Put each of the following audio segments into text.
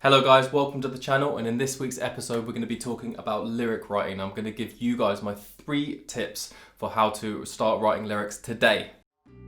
Hello guys, welcome to the channel, and in this week's episode we're going to be talking about lyric writing. I'm going to give you guys my 3 tips for how to start writing lyrics today.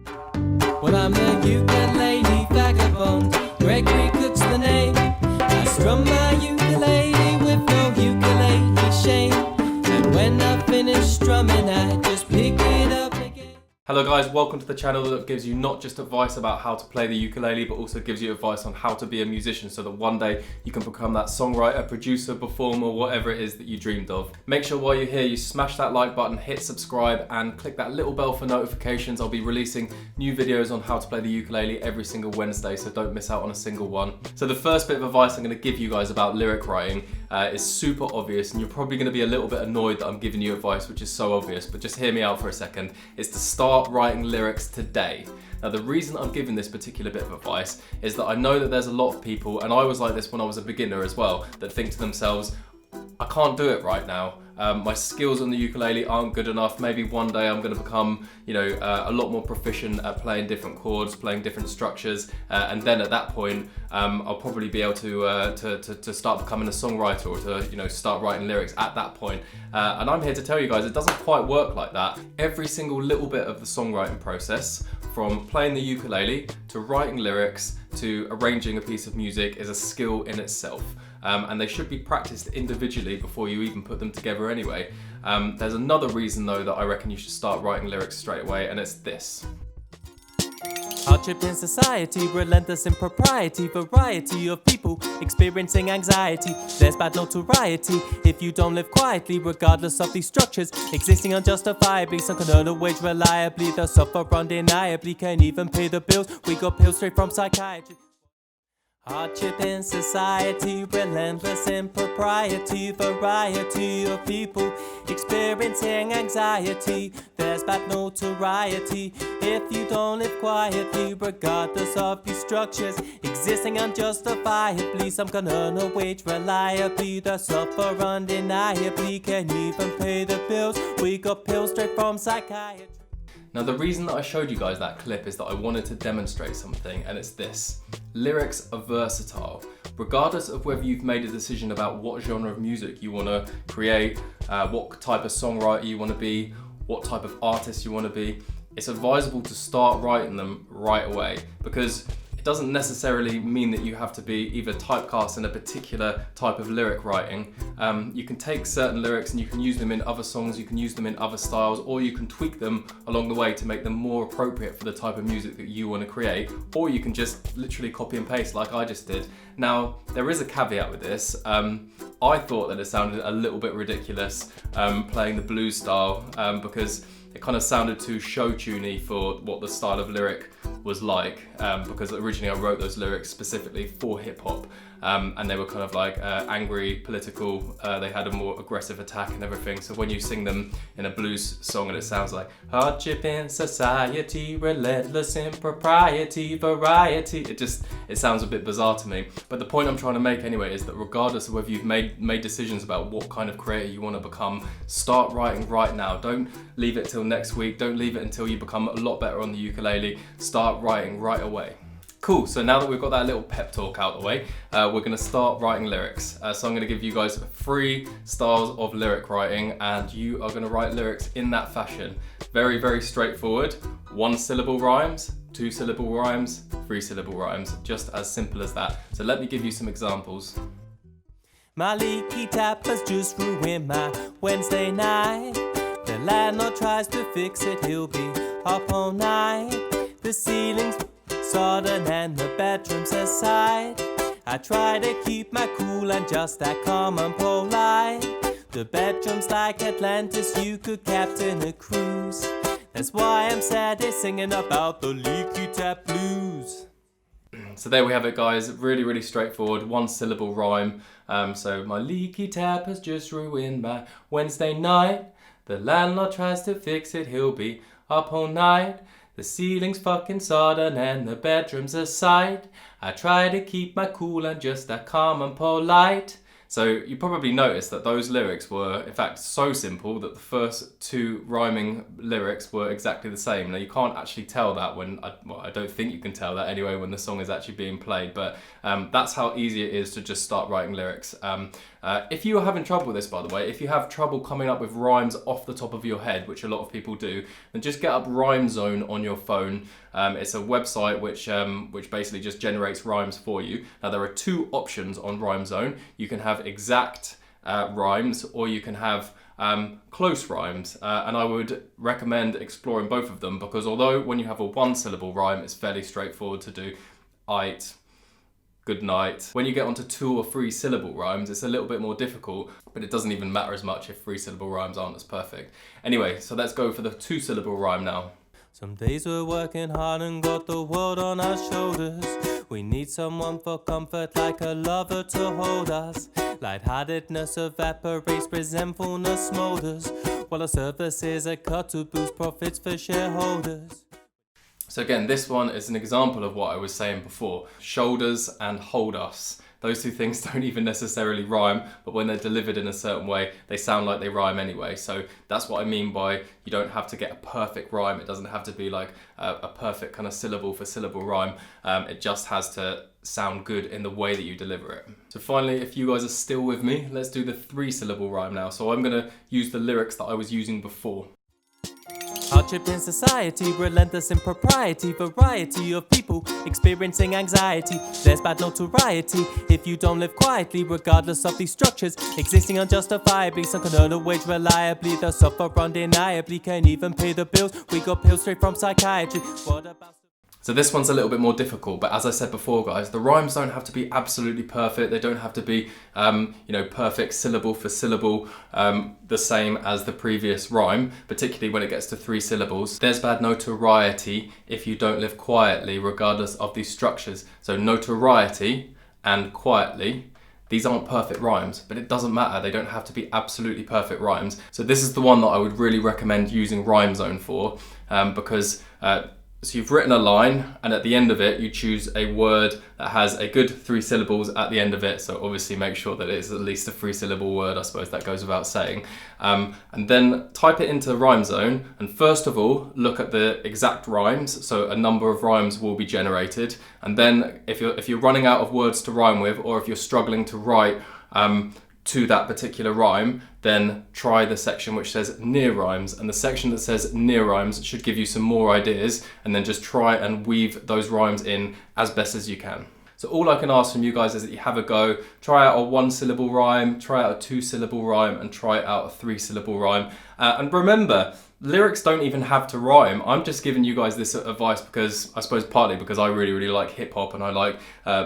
Well, I'm the ukulele vagabond, Gregory Cook's the name. I strum my ukulele with no ukulele shame, and when I finish strumming I just pick it up again. Hello guys, welcome to the channel that gives you not just advice about how to play the ukulele, but also gives you advice on how to be a musician so that one day you can become that songwriter, producer, performer, whatever it is that you dreamed of. Make sure while you're here you smash that like button, hit subscribe and click that little bell for notifications. I'll be releasing new videos on how to play the ukulele every single Wednesday, so don't miss out on a single one. So the first bit of advice I'm going to give you guys about lyric writing is super obvious, and you're probably going to be a little bit annoyed that I'm giving you advice which is so obvious, but just hear me out for a second. It's to start writing lyrics today. Now the reason I'm giving this particular bit of advice is that I know that there's a lot of people, and I was like this when I was a beginner as well, that think to themselves, I can't do it right now. My skills on the ukulele aren't good enough. Maybe one day I'm going to become, a lot more proficient at playing different chords, playing different structures, and then at that point, I'll probably be able to start becoming a songwriter or to start writing lyrics at that point. And I'm here to tell you guys, it doesn't quite work like that. Every single little bit of the songwriting process, from playing the ukulele to writing lyrics to arranging a piece of music, is a skill in itself. And they should be practiced individually before you even put them together anyway. There's another reason though that I reckon you should start writing lyrics straight away, and it's this. Hardship in society, relentless impropriety, variety of people experiencing anxiety. There's bad notoriety if you don't live quietly, regardless of these structures existing unjustifiably. Some can earn a wage reliably, they'll suffer undeniably, can't even pay the bills. We got pills straight from psychiatry. Hardship in society, relentless impropriety, variety of people experiencing anxiety. There's bad notoriety if you don't live quietly, regardless of these structures existing unjustifiably. Some can earn a wage reliably, they suffer undeniably, can't even pay the bills. We got pills straight from psychiatry. Now the reason that I showed you guys that clip is that I wanted to demonstrate something, and it's this. Lyrics are versatile. Regardless of whether you've made a decision about what genre of music you want to create, what type of songwriter you want to be, what type of artist you want to be, it's advisable to start writing them right away, because it doesn't necessarily mean that you have to be either typecast in a particular type of lyric writing. You can take certain lyrics and you can use them in other songs, you can use them in other styles, or you can tweak them along the way to make them more appropriate for the type of music that you want to create, or you can just literally copy and paste like I just did. Now, there is a caveat with this. I thought that it sounded a little bit ridiculous playing the blues style because it kind of sounded too show-tuney for what the style of lyric was like, because originally I wrote those lyrics specifically for hip-hop, and they were kind of like angry, political, they had a more aggressive attack and everything. So when you sing them in a blues song and it sounds like hardship in society, relentless impropriety, variety, it sounds a bit bizarre to me. But the point I'm trying to make anyway is that regardless of whether you've made decisions about what kind of creator you want to become, start writing right now. Don't leave it till next week, don't leave it until you become a lot better on the ukulele. Start writing right away. Cool, so now that we've got that little pep talk out the way, we're going to start writing lyrics. So I'm going to give you guys 3 styles of lyric writing, and you are going to write lyrics in that fashion. Very, very straightforward. 1-syllable rhymes, 2-syllable rhymes, 3-syllable rhymes. Just as simple as that. So let me give you some examples. My leaky tap has just ruined my Wednesday night. The landlord tries to fix it, he'll be up all night. The ceiling's sodden and the bedroom's aside. I try to keep my cool and just act calm and polite. The bedroom's like Atlantis, you could captain a cruise. That's why I'm sadly singing about the leaky tap blues. So there we have it guys, really, really straightforward, 1-syllable rhyme. So my leaky tap has just ruined my Wednesday night. The landlord tries to fix it, he'll be up all night. The ceiling's fucking sodden and the bedroom's a sight. I try to keep my cool and just act calm and polite. So you probably noticed that those lyrics were in fact so simple that the first two rhyming lyrics were exactly the same. Now you can't actually tell that when, I don't think you can tell that anyway when the song is actually being played, but that's how easy it is to just start writing lyrics. If you are having trouble with this, by the way, if you have trouble coming up with rhymes off the top of your head, which a lot of people do, then just get up Rhyme Zone on your phone. It's a website which basically just generates rhymes for you. Now there are two options on Rhyme Zone. You can have exact rhymes, or you can have close rhymes, and I would recommend exploring both of them, because although when you have a one-syllable rhyme it's fairly straightforward to do, "ite," "good night." When you get onto 2 or 3 syllable rhymes, it's a little bit more difficult, but it doesn't even matter as much if 3 syllable rhymes aren't as perfect. Anyway, so let's go for the 2 syllable rhyme now. Some days we're working hard and got the world on our shoulders. We need someone for comfort, like a lover to hold us. Lightheartedness evaporates, resentfulness smolders, while our service is a cut to boost profits for shareholders. So again, this one is an example of what I was saying before. Shoulders and hold us. Those two things don't even necessarily rhyme, but when they're delivered in a certain way, they sound like they rhyme anyway. So that's what I mean by you don't have to get a perfect rhyme. It doesn't have to be like a perfect kind of syllable for syllable rhyme. It just has to sound good in the way that you deliver it. So finally, if you guys are still with me, let's do the 3 syllable rhyme now. So I'm gonna use the lyrics that I was using before. Hardship in society, relentless in propriety, variety of people experiencing anxiety. There's bad notoriety if you don't live quietly, regardless of these structures existing unjustifiably. Some can earn a wage reliably, they'll suffer undeniably, can't even pay the bills. We got pills straight from psychiatry. What about... So this one's a little bit more difficult, but as I said before, guys, the rhymes don't have to be absolutely perfect. They don't have to be, perfect syllable for syllable, the same as the previous rhyme, particularly when it gets to 3 syllables. There's bad notoriety if you don't live quietly, regardless of these structures. So notoriety and quietly, these aren't perfect rhymes, but it doesn't matter. They don't have to be absolutely perfect rhymes. So this is the one that I would really recommend using Rhyme Zone for, because so you've written a line, and at the end of it you choose a word that has a good 3 syllables at the end of it. So obviously make sure that it's at least a 3 syllable word. I suppose that goes without saying. And then type it into Rhyme Zone, and first of all look at the exact rhymes. So a number of rhymes will be generated, and then if you're running out of words to rhyme with, or if you're struggling to write to that particular rhyme, then try the section which says near rhymes, and the section that says near rhymes should give you some more ideas, and then just try and weave those rhymes in as best as you can. So all I can ask from you guys is that you have a go, try out a 1 syllable rhyme, try out a 2 syllable rhyme, and try out a 3 syllable rhyme. And remember, lyrics don't even have to rhyme. I'm just giving you guys this advice because, I suppose partly because I really, really like hip hop, and I like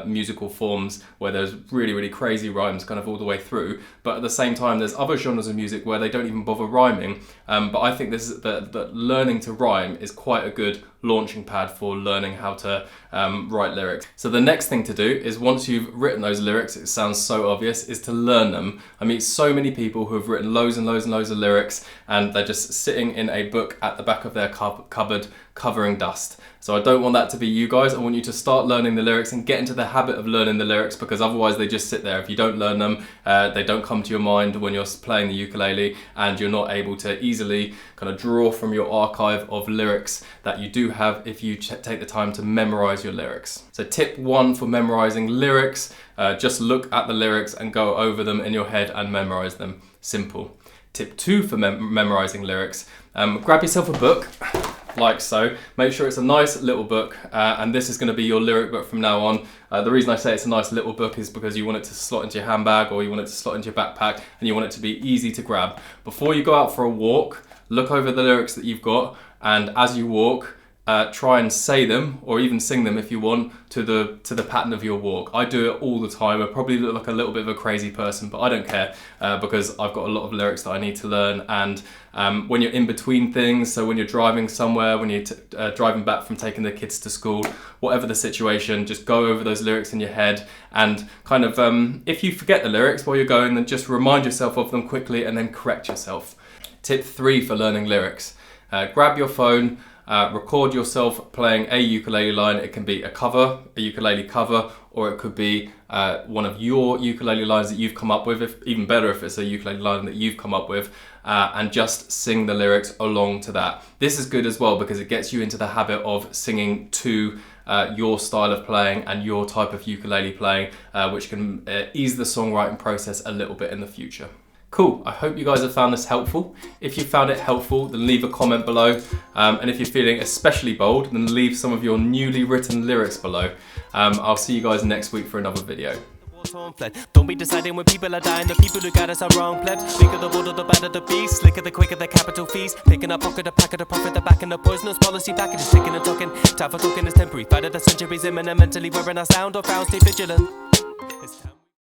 musical forms where there's really, really crazy rhymes kind of all the way through. But at the same time, there's other genres of music where they don't even bother rhyming. But I think this is that learning to rhyme is quite a good launching pad for learning how to write lyrics. So the next thing to do is, once you've written those lyrics, it sounds so obvious, is to learn them. I meet so many people who have written loads and loads and loads of lyrics, and they're just sitting in a book at the back of their cupboard covering dust. So I don't want that to be you guys. I want you to start learning the lyrics and get into the habit of learning the lyrics, because otherwise they just sit there. If you don't learn them, they don't come to your mind when you're playing the ukulele, and you're not able to easily kind of draw from your archive of lyrics that you do have if you take the time to memorize your lyrics. So tip 1 for memorizing lyrics, just look at the lyrics and go over them in your head and memorize them. Simple. Tip 2 for memorizing lyrics, grab yourself a book, like so. Make sure it's a nice little book, and this is going to be your lyric book from now on. The reason I say it's a nice little book is because you want it to slot into your handbag, or you want it to slot into your backpack, and you want it to be easy to grab. Before you go out for a walk, look over the lyrics that you've got, and as you walk, try and say them, or even sing them if you want, to the pattern of your walk. I do it all the time. I probably look like a little bit of a crazy person, but I don't care, because I've got a lot of lyrics that I need to learn. And when you're in between things, so when you're driving somewhere, when you're driving back from taking the kids to school, whatever the situation, just go over those lyrics in your head, and kind of if you forget the lyrics while you're going, then just remind yourself of them quickly and then correct yourself. Tip 3 for learning lyrics, grab your phone, record yourself playing a ukulele line. It can be a ukulele cover, or it could be one of your ukulele lines that you've come up with, even better if it's a ukulele line that you've come up with, and just sing the lyrics along to that. This is good as well because it gets you into the habit of singing to your style of playing and your type of ukulele playing, which can ease the songwriting process a little bit in the future. Cool, I hope you guys have found this helpful. If you found it helpful, then leave a comment below. And if you're feeling especially bold, then leave some of your newly written lyrics below. I'll see you guys next week for another video. Don't be deciding when people are dying. The people who got us are wrong plebs. Bigger the bolder, the badder the beast. Slicker the quicker the capital fees. Picking up pocket, the packet, the profit, the back, and the poisonous policy packages. Ticking and talking. Time for talking is temporary. Fight of the centuries imminent. Mentally wearing our sound or foul. Stay vigilant.